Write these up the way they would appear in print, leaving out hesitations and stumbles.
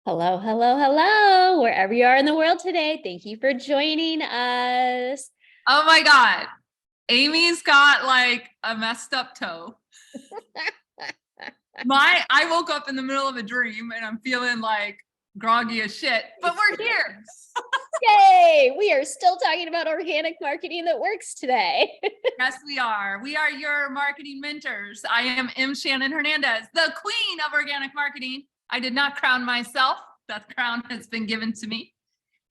Hello, hello, hello, wherever you are in the world today. Thank you for joining us. Oh my God. Amy's got like a messed up toe. I woke up in the middle of a dream and I'm feeling like groggy as shit, but we're here. Yay! We are still talking about organic marketing that works today. Yes, we are. We are your marketing mentors. I am M. Shannon Hernandez, the queen of organic marketing. I did not crown myself. That crown has been given to me.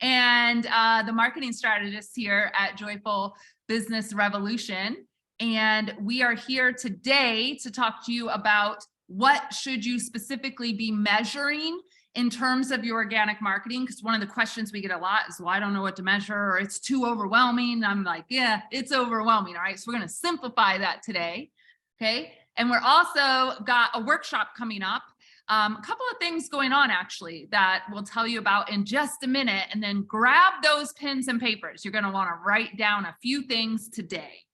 And the marketing strategist here at Joyful Business Revolution. And we are here today to talk to you about what should you specifically be measuring in terms of your organic marketing, because one of the questions we get a lot is, well, I don't know what to measure, or it's too overwhelming. I'm like, yeah, it's overwhelming. All right, so we're going to simplify that today. Okay. And we're also got a workshop coming up. A couple of things going on actually that we'll tell you about in just a minute, and then grab those pens and papers. You're going to want to write down a few things today.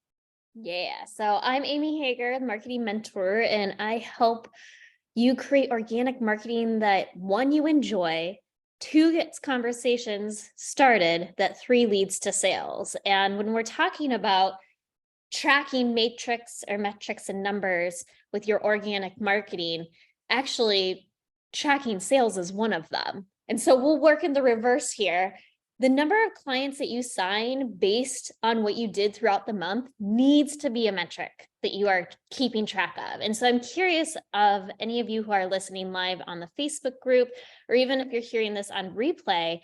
Yeah, so I'm Amy Hager, the marketing mentor, and I help you create organic marketing that one, you enjoy, two, gets conversations started, that three, leads to sales. And when we're talking about tracking metrics and numbers with your organic marketing, actually tracking sales is one of them. And so we'll work in the reverse here. The number of clients that you sign based on what you did throughout the month needs to be a metric that you are keeping track of. And so I'm curious of any of you who are listening live on the Facebook group, or even if you're hearing this on replay,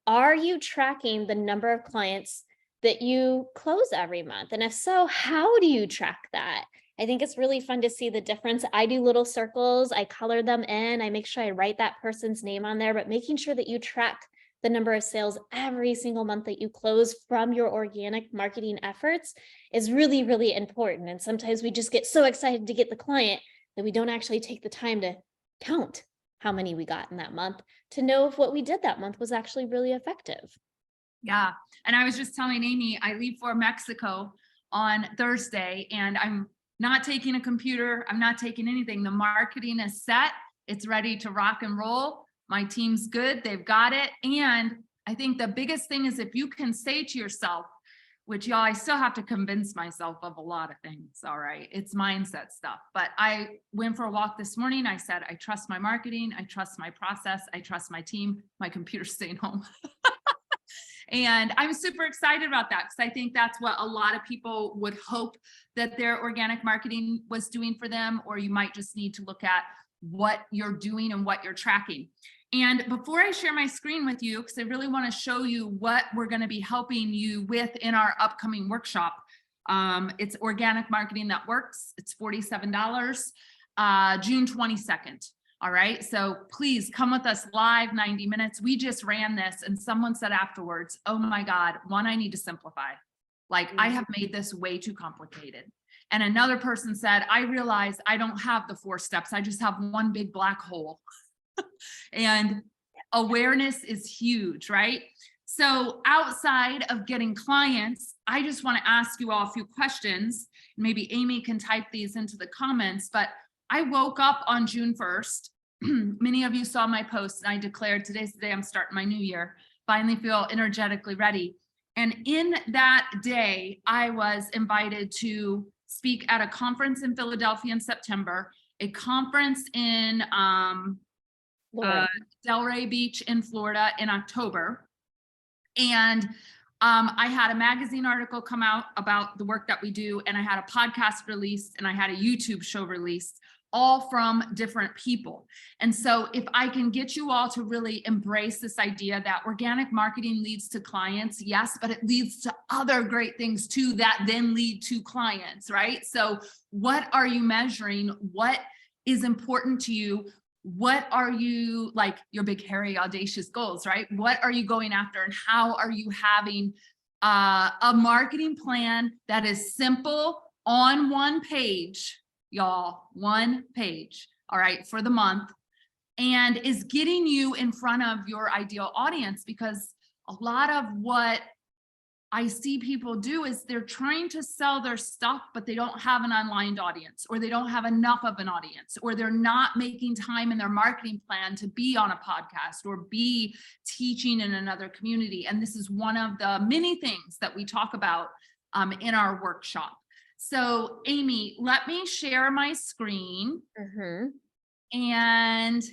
are you tracking the number of clients that you close every month? And if so, how do you track that? I think it's really fun to see the difference. I do little circles, I color them in, I make sure I write that person's name on there, but making sure that you track the number of sales every single month that you close from your organic marketing efforts is really, really important. And sometimes we just get so excited to get the client that we don't actually take the time to count how many we got in that month to know if what we did that month was actually really effective. Yeah. And I was just telling Amy, I leave for Mexico on Thursday, and I'm not taking a computer. I'm not taking anything. The marketing is set. It's ready to rock and roll. My team's good. They've got it. And I think the biggest thing is if you can say to yourself, which y'all, I still have to convince myself of a lot of things. All right. It's mindset stuff. But I went for a walk this morning. I said, I trust my marketing. I trust my process. I trust my team. My computer's staying home. And I'm super excited about that, because I think that's what a lot of people would hope that their organic marketing was doing for them, or you might just need to look at what you're doing and what you're tracking. And before I share my screen with you, because I really want to show you what we're going to be helping you with in our upcoming workshop. It's Organic Marketing That Works. It's $47, June 22nd. All right. So please come with us live 90 minutes. We just ran this and someone said afterwards, oh my God, one, I need to simplify. Like I have made this way too complicated. And another person said, I realized I don't have the 4 steps. I just have one big black hole. And awareness is huge, right? So outside of getting clients, I just want to ask you all a few questions. Maybe Amy can type these into the comments, but I woke up on June 1st. Many of you saw my post, and I declared today's the day I'm starting my new year. Finally feel energetically ready. And in that day, I was invited to speak at a conference in Philadelphia in September, a conference in Delray Beach in Florida in October. And I had a magazine article come out about the work that we do, and I had a podcast release, and I had a YouTube show released, all from different people. And so if I can get you all to really embrace this idea that organic marketing leads to clients, yes, but it leads to other great things too that then lead to clients, right? So what are you measuring? What is important to you? What are you, like your big, hairy, audacious goals, right? What are you going after, and how are you having a marketing plan that is simple on one page, y'all, one page, all right, for the month, and is getting you in front of your ideal audience? Because a lot of what I see people do is they're trying to sell their stuff, but they don't have an online audience, or they don't have enough of an audience, or they're not making time in their marketing plan to be on a podcast or be teaching in another community. And this is one of the many things that we talk about in our workshop. So Amy, let me share my screen. And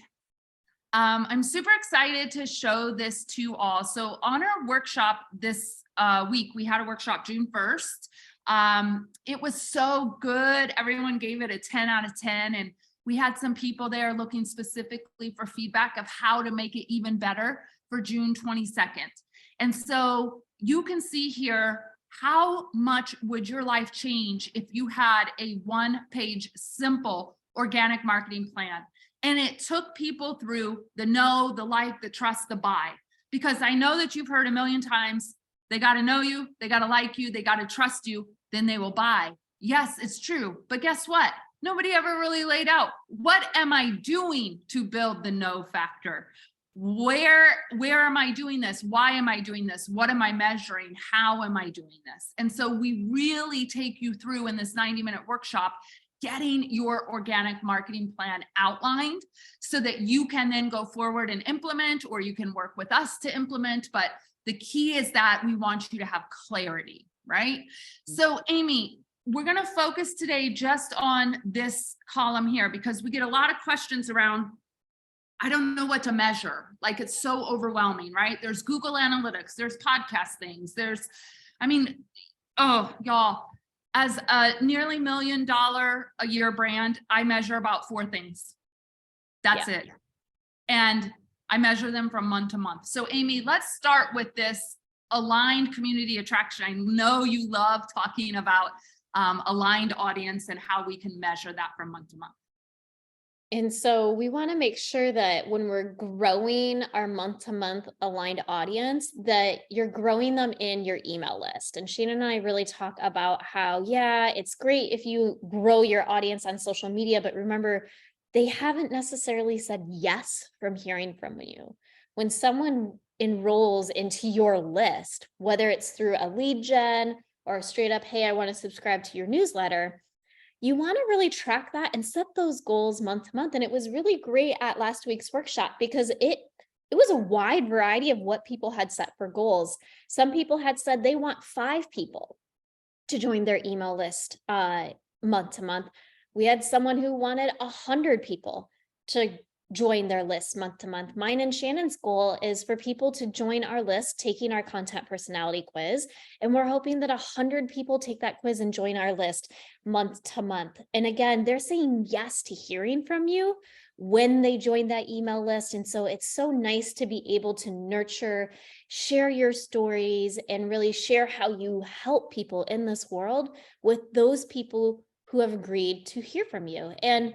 I'm super excited to show this to all. So on our workshop this week, we had a workshop June 1st. It was so good. Everyone gave it a 10 out of 10. And we had some people there looking specifically for feedback of how to make it even better for June 22nd. And so you can see here, how much would your life change if you had a one-page simple organic marketing plan? And it took people through the know, the like, the trust, the buy, because I know that you've heard a million times, they got to know you, they got to like you, they got to trust you, then they will buy. Yes, it's true. But guess what? Nobody ever really laid out, what am I doing to build the know factor? Where am I doing this? Why am I doing this? What am I measuring? How am I doing this? And so we really take you through in this 90-minute workshop, getting your organic marketing plan outlined so that you can then go forward and implement, or you can work with us to implement. But the key is that we want you to have clarity, right? So Amy, we're going to focus today just on this column here, because we get a lot of questions around, I don't know what to measure. Like, it's so overwhelming, right? There's Google Analytics, there's podcast things, oh, y'all, as a nearly $1 million a year brand, I measure about 4 things. That's it. And I measure them from month to month. So Amy, let's start with this aligned community attraction. I know you love talking about aligned audience and how we can measure that from month to month. And so we want to make sure that when we're growing our month-to-month aligned audience, that you're growing them in your email list. And Shannon and I really talk about how, yeah, it's great if you grow your audience on social media, but remember, they haven't necessarily said yes from hearing from you. When someone enrolls into your list, whether it's through a lead gen or straight up, hey, I want to subscribe to your newsletter, you want to really track that and set those goals month to month. And it was really great at last week's workshop because it was a wide variety of what people had set for goals. Some people had said they want 5 people to join their email list month to month. We had someone who wanted 100 people to join their list month to month. Mine and Shannon's goal is for people to join our list, taking our content personality quiz. And we're hoping that 100 people take that quiz and join our list month to month. And again, they're saying yes to hearing from you when they join that email list. And so it's so nice to be able to nurture, share your stories, and really share how you help people in this world with those people who have agreed to hear from you. And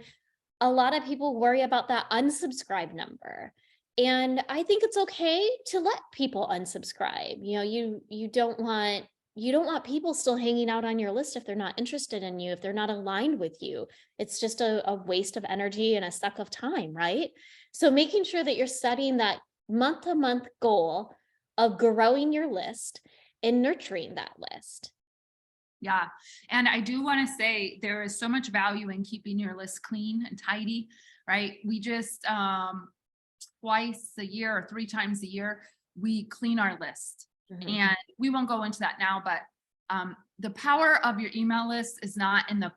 a lot of people worry about that unsubscribe number. And I think it's okay to let people unsubscribe. You know, you don't want people still hanging out on your list if they're not interested in you, if they're not aligned with you. It's just a waste of energy and a suck of time, right? So making sure that you're setting that month-to-month goal of growing your list and nurturing that list. Yeah. And I do want to say there is so much value in keeping your list clean and tidy, right? We just twice a year or 3 times a year, we clean our list. And we won't go into that now, but the power of your email list is not in the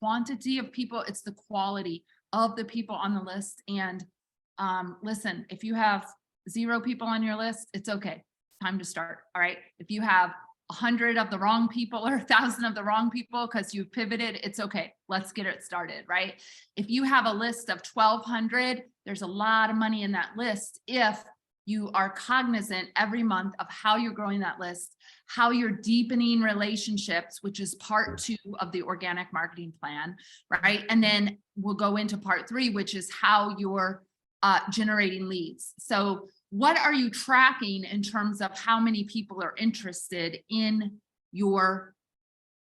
quantity of people, it's the quality of the people on the list. And listen, if you have 0 people on your list, it's okay. Time to start. All right. If you have 100 of the wrong people or 1,000 of the wrong people because you've pivoted, it's okay. Let's get it started, right? If you have a list of 1,200, there's a lot of money in that list if you are cognizant every month of how you're growing that list, how you're deepening relationships, which is part 2 of the organic marketing plan, right? And then we'll go into part 3, which is how you're generating leads. So what are you tracking in terms of how many people are interested in your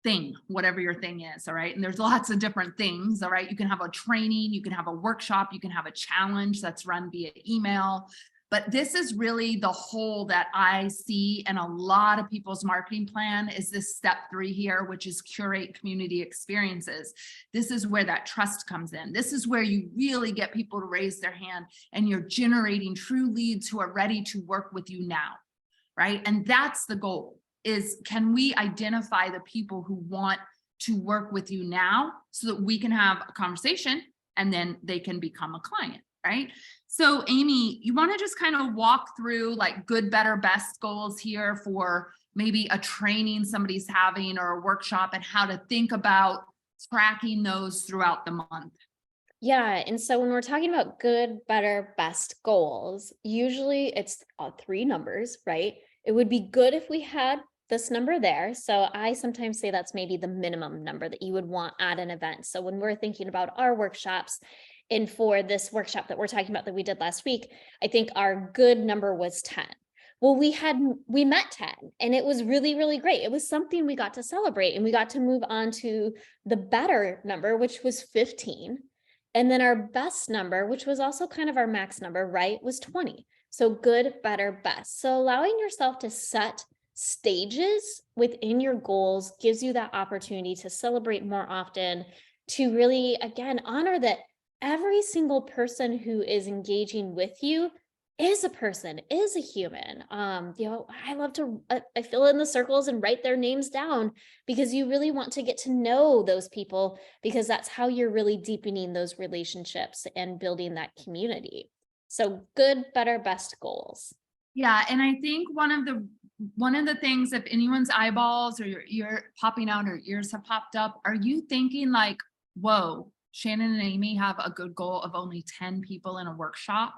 thing, whatever your thing is, all right? And there's lots of different things, all right? You can have a training, you can have a workshop, you can have a challenge that's run via email. But this is really the hole that I see in a lot of people's marketing plan is this step 3 here, which is curate community experiences. This is where that trust comes in. This is where you really get people to raise their hand and you're generating true leads who are ready to work with you now, right? And that's the goal, is can we identify the people who want to work with you now so that we can have a conversation and then they can become a client, right? So Amy, you want to just kind of walk through like good, better, best goals here for maybe a training somebody's having or a workshop and how to think about tracking those throughout the month. Yeah. And so when we're talking about good, better, best goals, usually it's 3 numbers, right? It would be good if we had this number there. So I sometimes say that's maybe the minimum number that you would want at an event. So when we're thinking about our workshops, and for this workshop that we're talking about that we did last week, I think our good number was 10. Well, we met 10 and it was really, really great. It was something we got to celebrate, and we got to move on to the better number, which was 15. And then our best number, which was also kind of our max number, right, was 20. So good, better, best. So allowing yourself to set stages within your goals gives you that opportunity to celebrate more often, to really, again, honor that every single person who is engaging with you is a person, is a human. I love to, I fill in the circles and write their names down, because you really want to get to know those people, because that's how you're really deepening those relationships and building that community. So good, better, best goals. Yeah, and I think one of the things, if anyone's eyeballs or your ear popping out or ears have popped up, are you thinking like, whoa, Shannon and Amy have a good goal of only 10 people in a workshop?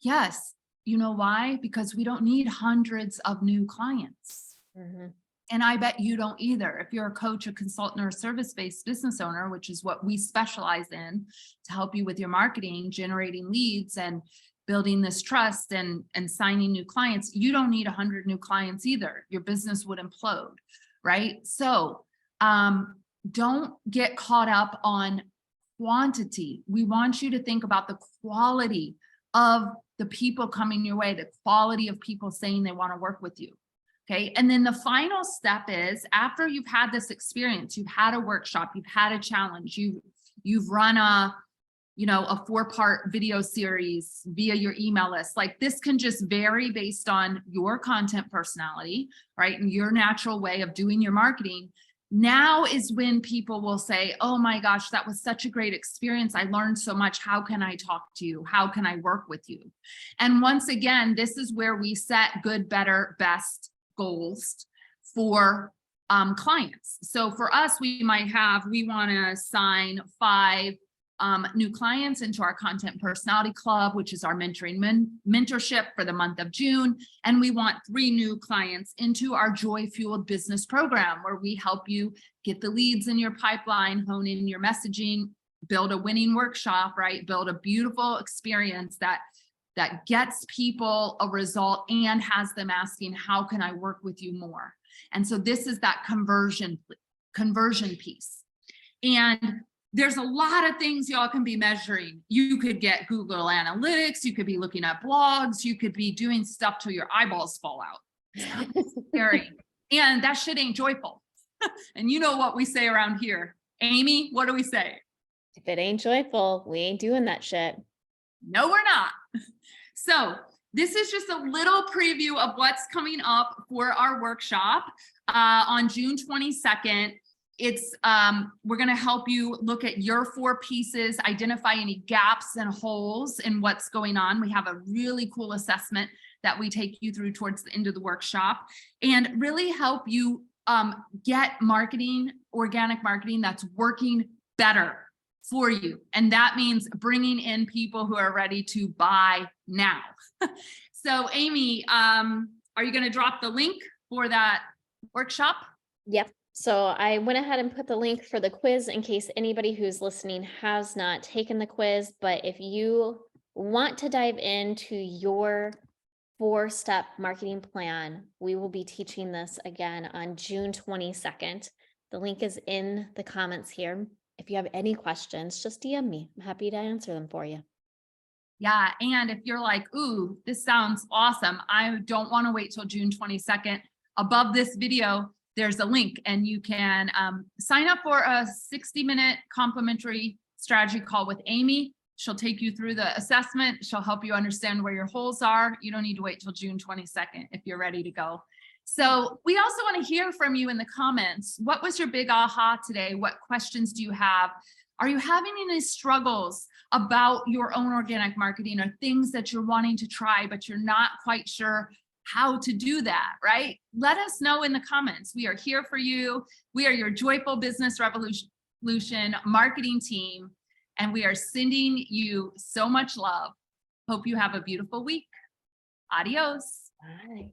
Yes. You know why? Because we don't need hundreds of new clients. Mhm. And I bet you don't either. If you're a coach, a consultant, or a service-based business owner, which is what we specialize in to help you with your marketing, generating leads and building this trust and signing new clients, you don't need 100 new clients either. Your business would implode, right? So don't get caught up on quantity. We want you to think about the quality of the people coming your way, the quality of people saying they want to work with you. Okay. And then the final step is, after you've had this experience, you've had a workshop, you've had a challenge, you've run a 4-part video series via your email list. Like, this can just vary based on your content personality, right? And your natural way of doing your marketing. Now is when people will say, oh my gosh, that was such a great experience. I learned so much. How can I talk to you? How can I work with you? And once again, this is where we set good, better, best goals for clients. So for us, we want to sign 5 new clients into our Content Personality Club, which is our mentorship for the month of June. And we want 3 new clients into our Joy Fueled Business Program, where we help you get the leads in your pipeline, hone in your messaging, build a winning workshop, right? Build a beautiful experience that gets people a result and has them asking, how can I work with you more? And so this is that conversion piece. And there's a lot of things y'all can be measuring. You could get Google Analytics, you could be looking at blogs, you could be doing stuff till your eyeballs fall out. It's scary. And that shit ain't joyful. And you know what we say around here. Amy, what do we say? If it ain't joyful, we ain't doing that shit. No, we're not. So this is just a little preview of what's coming up for our workshop on June 22nd. It's we're going to help you look at your 4 pieces, identify any gaps and holes in what's going on. We have a really cool assessment that we take you through towards the end of the workshop, and really help you get marketing, organic marketing that's working better for you. And that means bringing in people who are ready to buy now. So Amy, are you going to drop the link for that workshop? Yep. So I went ahead and put the link for the quiz in case anybody who's listening has not taken the quiz. But if you want to dive into your 4-step marketing plan, we will be teaching this again on June 22nd. The link is in the comments here. If you have any questions, just DM me. I'm happy to answer them for you. Yeah, and if you're like, ooh, this sounds awesome, I don't want to wait till June 22nd. Above this video, there's a link and you can sign up for a 60-minute complimentary strategy call with Amy. She'll take you through the assessment. She'll help you understand where your holes are. You don't need to wait till June 22nd if you're ready to go. So we also want to hear from you in the comments. What was your big aha today? What questions do you have? Are you having any struggles about your own organic marketing or things that you're wanting to try, but you're not quite sure how to do that, right? Let us know in the comments. We are here for you. We are your Joyful Business Revolution marketing team, and we are sending you so much love. Hope you have a beautiful week. Adios. Bye.